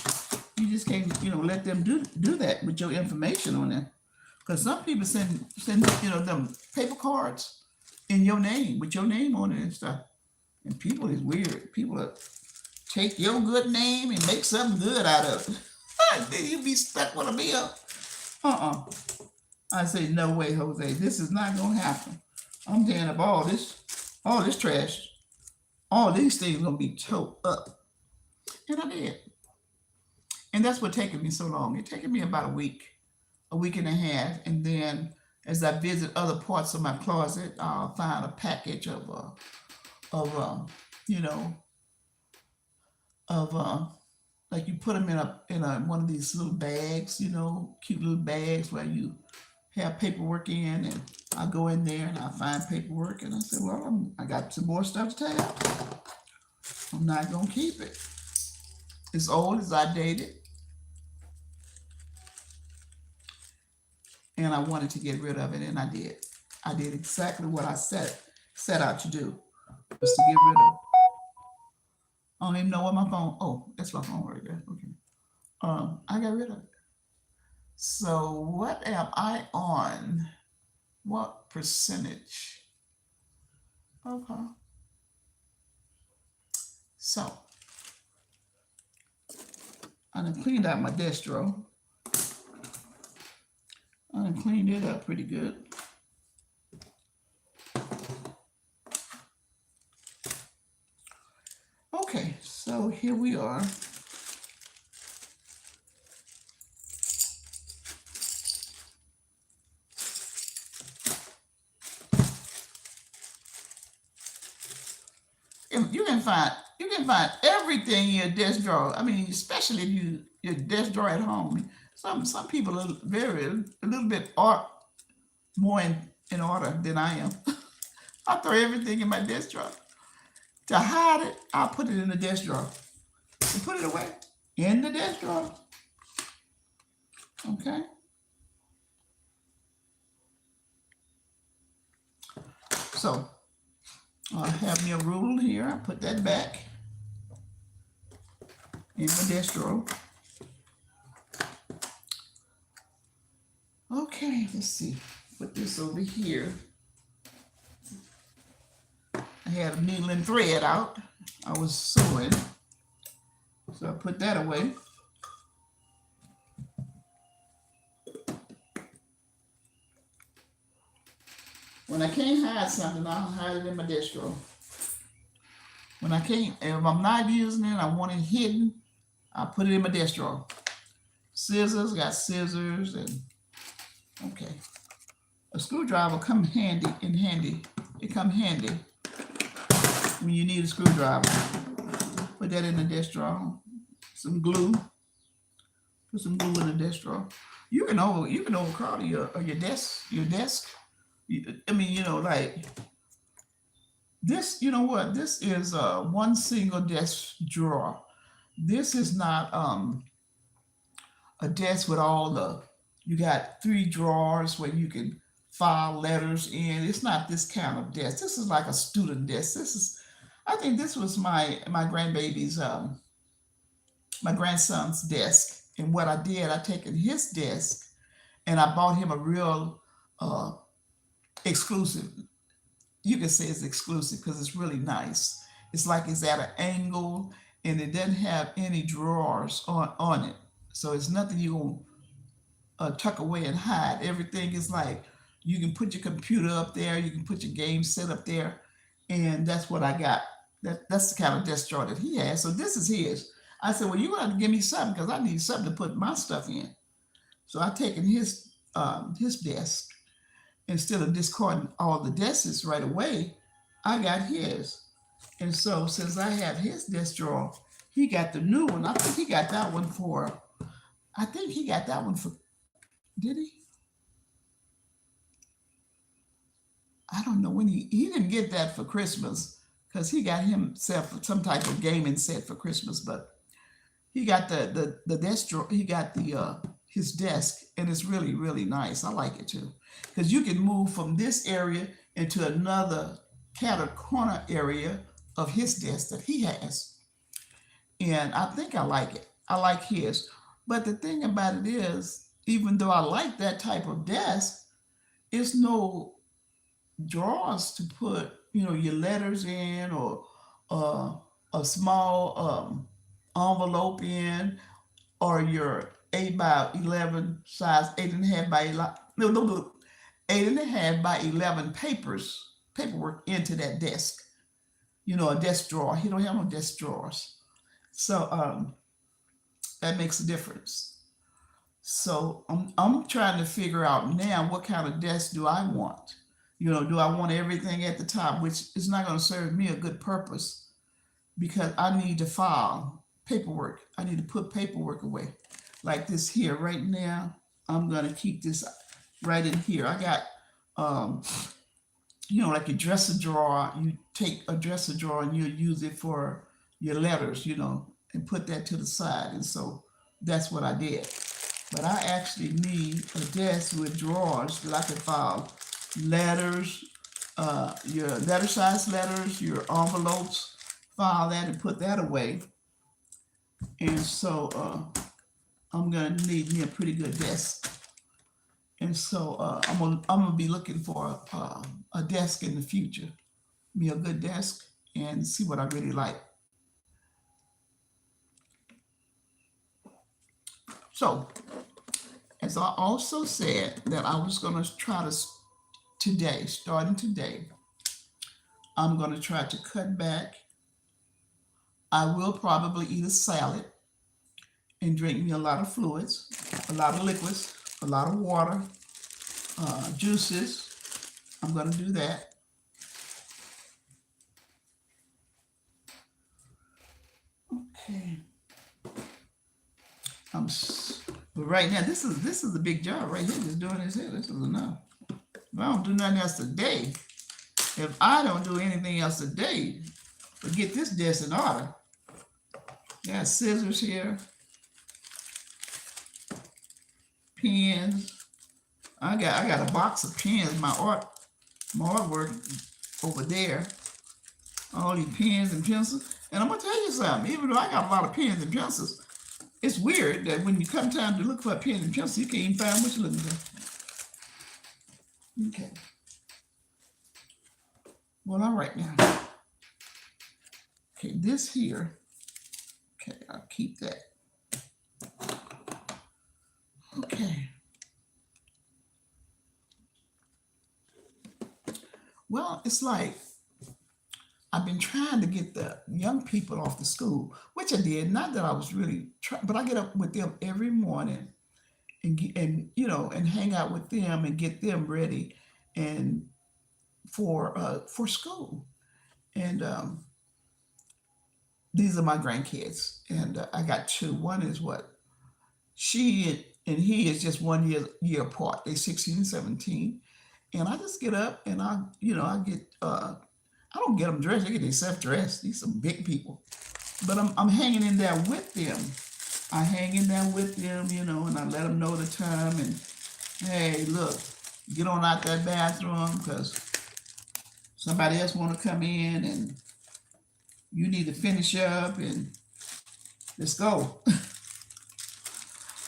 You just can't, let them do that with your information on there. Because some people send them paper cards in your name with your name on it and stuff. And people is weird. People are take your good name and make something good out of it. Then you be stuck with a bill. Uh-uh. I say, no way, Jose. This is not gonna happen. I'm tearing up all this trash. All these things gonna be towed up. And I did. And that's what taken me so long. It taken me about a week and a half. And then as I visit other parts of my closet, I'll find a package you know, of like you put them in a one of these little bags, cute little bags where you have paperwork in, and I go in there and I find paperwork, and I say, well, I got some more stuff to tell. I'm not gonna keep it. It's old, it's outdated, and I wanted to get rid of it, and I did. I did exactly what I set out to do, was to get rid of it. I don't even know what my phone. Oh, that's my phone right there. Okay. I got rid of it. So what am I on? What percentage? Okay. So I done cleaned out my desk drawer. I done cleaned it up pretty good. Okay, so here we are. And you can find everything in your desk drawer. I mean, especially if your desk drawer at home. Some people are a little bit more in order than I am. I throw everything in my desk drawer. To hide it, I'll put it in the desk drawer. And put it away in the desk drawer. Okay. So I have me a rule here. I put that back in my desk drawer. Okay, let's see. Put this over here. I had a needle and thread out. I was sewing. So I put that away. When I can't hide something, I'll hide it in my desk drawer. When I can't, if I'm not using it, I want it hidden, I put it in my desk drawer. Scissors, got scissors, and okay. A screwdriver come handy. It come handy when you need a screwdriver. Put that in the desk drawer. Some glue. Put some glue in the desk drawer. You can overcrowd your desk. I mean, like this. You know what? This is one single desk drawer. This is not a desk with all the. You got three drawers where you can file letters in. It's not this kind of desk. This is like a student desk. I think this was my grandbaby's my grandson's desk. And what I did, I taken his desk and I bought him a real uh, exclusive. You can say it's exclusive because it's really nice. It's like it's at an angle and it doesn't have any drawers on it. So it's nothing you gonna tuck away and hide. Everything is like you can put your computer up there, you can put your game set up there, and that's what I got. That's the kind of desk drawer that he has. So this is his. I said, well, you're gonna have to give me something because I need something to put my stuff in. So I taken his desk instead of discarding all the desks right away. I got his, and so since I have his desk drawer, he got the new one. I think he got that one for. I think he got that one for. Did he? I don't know when he didn't get that for Christmas because he got himself some type of gaming set for Christmas, but he got the desk drawer. He got the his desk, and it's really really nice. I like it too because you can move from this area into another catted corner area of his desk that he has, and I think I like it. I like his, but the thing about it is, even though I like that type of desk, it's no drawers to put your letters in or uh, a small envelope in or your 8 by 11 size 8.5 by 11 no 8.5 by 11 paperwork into that desk. A desk drawer. He don't have no desk drawers, so that makes a difference. So I'm trying to figure out now what kind of desk do I want. Do I want everything at the top, which is not going to serve me a good purpose because I need to file paperwork. I need to put paperwork away. Like this here right now, I'm going to keep this right in here. I got, um, like your dresser drawer. You take a dresser drawer and you use it for your letters, and put that to the side. And so that's what I did. But I actually need a desk with drawers that I can file letters, your letter size letters, your envelopes, file that and put that away. And so I'm gonna need me a pretty good desk. And so I'm gonna be looking for a desk in the future, me a good desk, and see what I really like. So as I also said that I was gonna try to today, starting today, I'm going to try to cut back. I will probably eat a salad and drink me a lot of fluids, a lot of liquids, a lot of water, juices. I'm going to do that. Okay. But right now, this is a big job right here. Just doing this here. This is enough. If I don't do nothing else today, if I don't do anything else today, but get this desk in order. Got scissors here, pens. I got a box of pens. My artwork over there. All these pens and pencils. And I'm gonna tell you something. Even though I got a lot of pens and pencils, it's weird that when you come time to look for a pen and pencil, you can't even find what you're looking for. Okay. Well, all right now. Okay, this here. Okay, I'll keep that. Okay. Well, it's like I've been trying to get the young people off to school, which I did. Not that I was really trying, but I get up with them every morning and and hang out with them and get them ready and for school. And these are my grandkids, and I got two. One is what she and he is just 1 year apart. They're 16 and 17, and I just get up and I get I don't get them dressed. They get themselves dressed. These some big people, but I'm hanging in there with them. I hang in there with them, and I let them know the time. And hey, look, get on out that bathroom because somebody else want to come in, and you need to finish up, and let's go.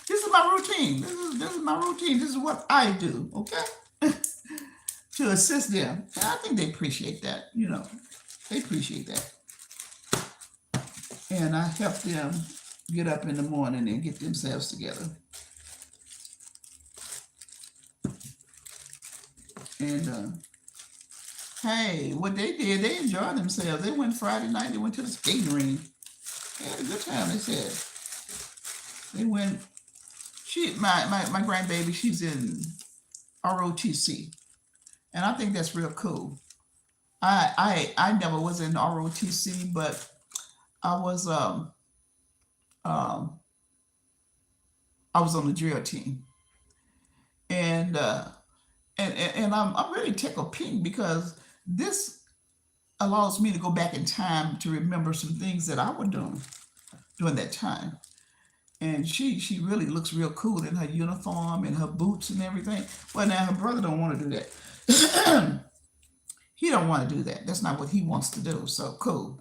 This is my routine. This is my routine. This is what I do. Okay, to assist them. And I think they appreciate that. They appreciate that. And I help them get up in the morning and get themselves together. And hey, what they did, they enjoyed themselves. They went Friday night. They went to the skating rink. They had a good time. They said they went. My grandbaby, she's in ROTC, and I think that's real cool. I never was in ROTC, but I was um I was on the drill team, and and I'm really tickled pink because this allows me to go back in time to remember some things that I was doing during that time. And she really looks real cool in her uniform and her boots and everything. Well, now her brother don't want to do that. He don't want to do that. That's not what he wants to do. So cool.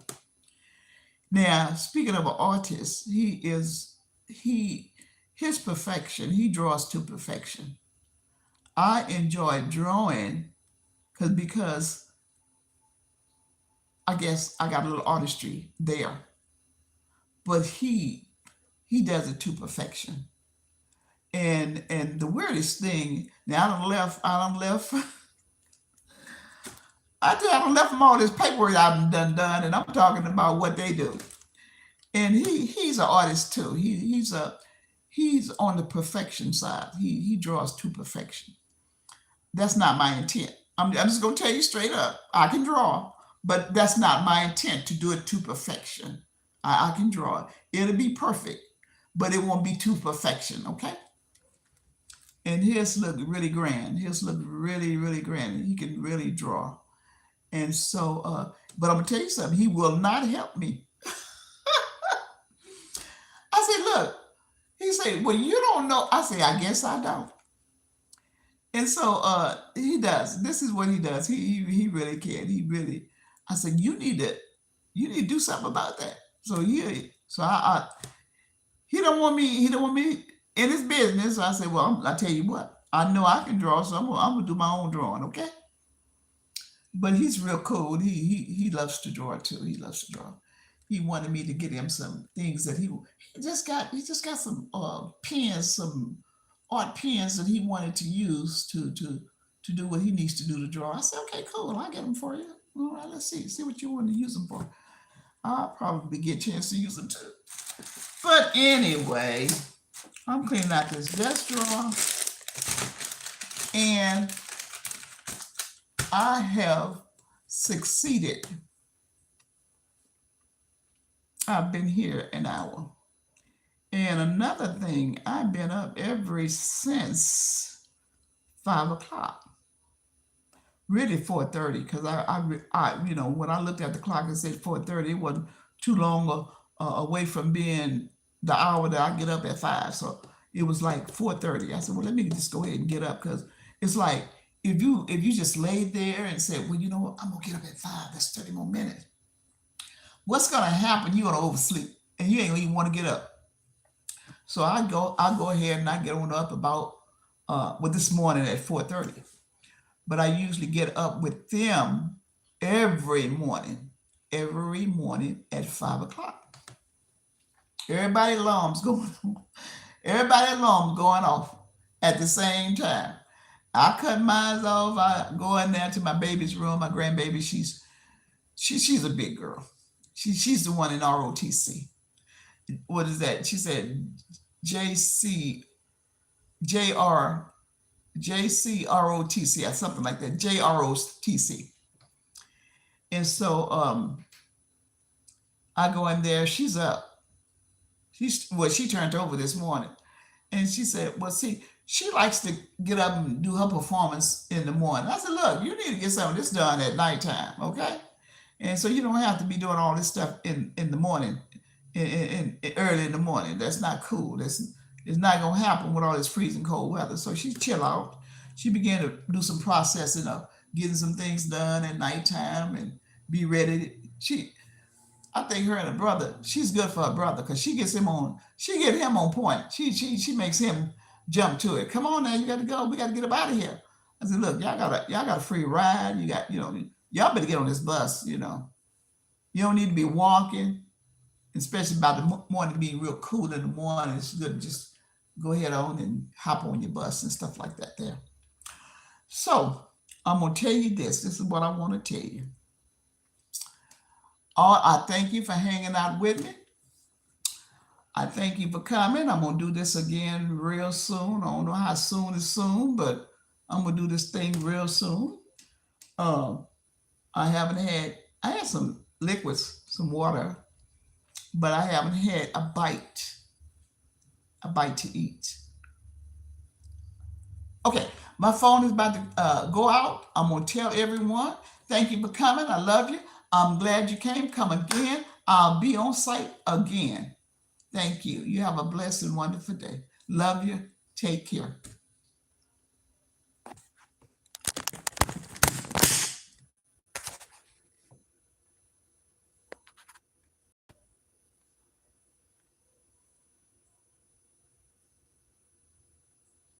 Now, speaking of an artist, he his perfection. He draws to perfection. I enjoy drawing because I guess I got a little artistry there, but he does it to perfection. And the weirdest thing, now I done left I done left him all this paperwork I've done, and I'm talking about what they do. And he's an artist too. He's on the perfection side. He draws to perfection. That's not my intent. I'm just gonna tell you straight up. I can draw, but that's not my intent to do it to perfection. I can draw. It'll be perfect, but it won't be to perfection, okay? And his look really grand. His look really, really grand. He can really draw. And so, but I'm gonna tell you something. He will not help me. I said, look. He said, well, you don't know. I say, I guess I don't. And so, he does. This is what he does. He really can. He really. I said, you need to do something about that. So he don't want me. He don't want me in his business. So I said, well, I tell you what. I know I can draw, so I'm gonna do my own drawing, okay? But he's real cool. He loves to draw too. He loves to draw. He wanted me to get him some things that he just got some pens, some art pens that he wanted to use to do what he needs to do to draw. I said, okay, cool. I'll get them for you. All right, let's see what you want to use them for. I'll probably get a chance to use them too. But anyway, I'm cleaning out this desk drawer, and I have succeeded. I've been here an hour. And another thing, I've been up ever since 5 o'clock. Really 4:30, because when I looked at the clock and said 4:30, it wasn't too long away from being the hour that I get up at 5. So it was like 4:30. I said, well, let me just go ahead and get up, because it's like if you just laid there and said, well, you know what, I'm gonna get up at 5. That's 30 more minutes. What's gonna happen? You're gonna oversleep, and you ain't even want to get up. So I go ahead and I get on up about this morning at 4:30. But I usually get up with them every morning at 5 o'clock. Everybody alarms going on. Everybody alarms going off at the same time. I cut mine off. I go in there to my baby's room, my grandbaby. She's a big girl. She's the one in ROTC. What is that? She said JC JR JCROTC or something like that. JROTC. And so I go in there. She's up. She turned over this morning, and she said, "Well, see, she likes to get up and do her performance in the morning." I said, "Look, you need to get some of this done at nighttime, okay? And so you don't have to be doing all this stuff in the morning, in early in the morning. That's not cool. It's not gonna happen with all this freezing cold weather." So she chill out. She began to do some processing of getting some things done at nighttime and be ready. I think her and her brother, she's good for her brother because she get him on point. She makes him jump to it. Come on now, you got to go. We got to get up out of here. I said, look, y'all got a free ride. Y'all better get on this bus. You don't need to be walking, especially about the morning being real cool in the morning. It's good to just go ahead on and hop on your bus and stuff like that there. So I'm gonna tell you this. This is what I want to tell you. I thank you for hanging out with me. I thank you for coming. I'm gonna do this again real soon. I don't know how soon is soon, but I'm gonna do this thing real soon. Um, I haven't had. I had some liquids, some water, but I haven't had a bite to eat. Okay, my phone is about to go out. I'm gonna tell everyone. Thank you for coming. I love you. I'm glad you came. Come again. I'll be on site again. Thank you. You have a blessed and wonderful day. Love you. Take care.